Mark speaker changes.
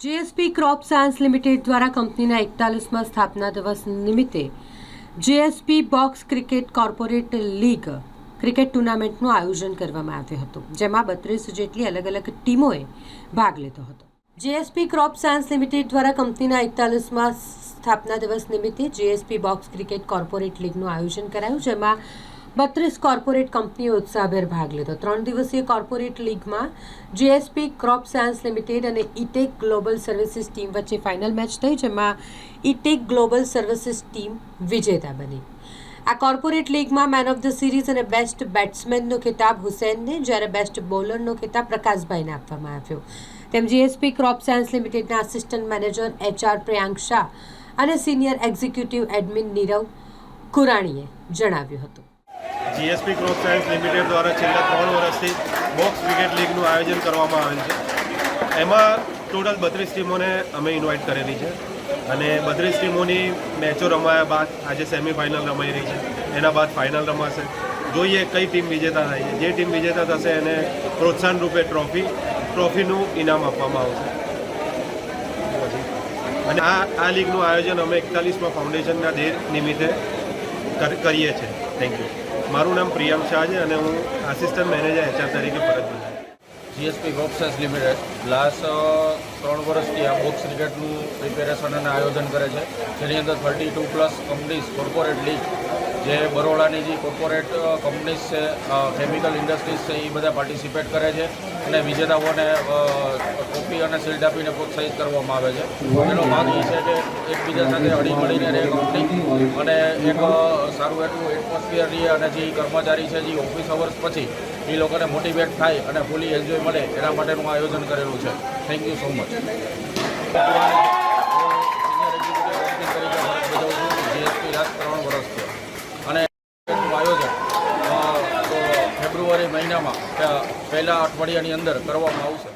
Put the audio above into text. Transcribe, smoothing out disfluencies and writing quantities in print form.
Speaker 1: JSP crop science limited द्वारा कंपनीना 41માં સ્થાપના દિવસ નિમિત્તે JSP box cricket corporate league cricket ટુર્નામેન્ટનું આયોજન કરવામાં આવ્યું હતું, જેમાં 32 જેટલી અલગ અલગ ટીમોએ ભાગ લીધો હતો। જેએસપી ક્રોપ સાયન્સ લિમિટેડ દ્વારા કંપનીના 41માં સ્થાપના દિવસ નિમિત્તે જેએસપી બોક્સ ક્રિકેટ કોર્પોરેટ લીગનું આયોજન કરાયું, જેમાં 32 કોર્પોરેટ કંપનીઓ ઉત્સાહભેર ભાગ લીધો। 3 દિવસીય કોર્પોરેટ લીગમાં જેએસપી ક્રોપ સાયન્સ લિમિટેડ અને ઇટેક ગ્લોબલ સર્વિસીસ ટીમ વચ્ચે ફાઇનલ મેચ થઈ, જેમાં ઇટેક ગ્લોબલ સર્વિસીસ ટીમ વિજેતા બની। આ કોર્પોરેટ લીગમાં મેન ઓફ ધ સિરીઝ અને બેસ્ટ બેટ્સમેનનો ખિતાબ હુસૈનને, જ્યારે બેસ્ટ બોલરનો ખિતાબ પ્રકાશભાઈને આપવામાં આવ્યો, તેમ જેએસપી ક્રોપ સાયન્સ લિમિટેડના assistant manager HR Priyank Shah અને સિનિયર એક્ઝિક્યુટિવ એડમિન નીરવ કુરાણીએ જણાવ્યું હતું।
Speaker 2: જીએસપી ક્રોપ સાયન્સ લિમિટેડ દ્વારા છેલ્લા 3 વર્ષથી બોક્સ ક્રિકેટ લીગનું આયોજન કરવામાં આવેલ છે। એમાં ટોટલ 32 ટીમોને અમે ઇન્વાઇટ કરેલી છે અને 32 ટીમોની મેચો રમાયા બાદ આજે સેમિફાઇનલ રમાઈ રહી છે। એના બાદ ફાઇનલ રમાશે। જોઈએ કઈ ટીમ વિજેતા થાય છે। જે ટીમ વિજેતા થશે એને પ્રોત્સાહન રૂપે ટ્રોફીનું ઇનામ આપવામાં આવશે। અને આ લીગનું આયોજન અમે 41માં ફાઉન્ડેશનના ડે નિમિત્તે કરીએ છીએ। Thank you. મારું નામ પ્રિયાંક શાહ છે અને હું આસિસ્ટન્ટ મેનેજર એચઆર તરીકે ફરજ બજાવું।
Speaker 3: GSP box science limited last 3 વર્ષથી આ બોક્સ ક્રિકેટનું પ્રિપેરેશન અને આયોજન કરે છે, જેની અંદર 32+ કંપનીઝ કોર્પોરેટ લીગ, જે બરોડાની જે કોર્પોરેટ કંપનીઝ છે, કેમિકલ ઇન્ડસ્ટ્રીઝ છે, એ બધા પાર્ટિસિપેટ કરે છે અને વિજેતાઓને ટ્રોફી અને શિલ્ડ આપીને પ્રોત્સાહિત કરવામાં આવે છે। એનો ભાગ એ છે કે એકબીજા સાથે હળી મળીને રહે કંપની અને એક સારું એટલું એટમોસ્ફિયર રહે અને જે કર્મચારી છે જે ઓફિસ અવર્સ પછી એ લોકોને મોટિવેટ થાય અને ફૂલી એન્જોય મળે એના માટેનું આયોજન કરેલું છે। Thank you so much. Senior executive admin તરીકે ફરજ બજાવું છું જીએસપી લાસ્ટ 3 વર્ષથી અને આયોજન ફેબ્રુઆરી મહિનામાં પહેલા અઠવાડિયાની અંદર કરવામાં આવશે।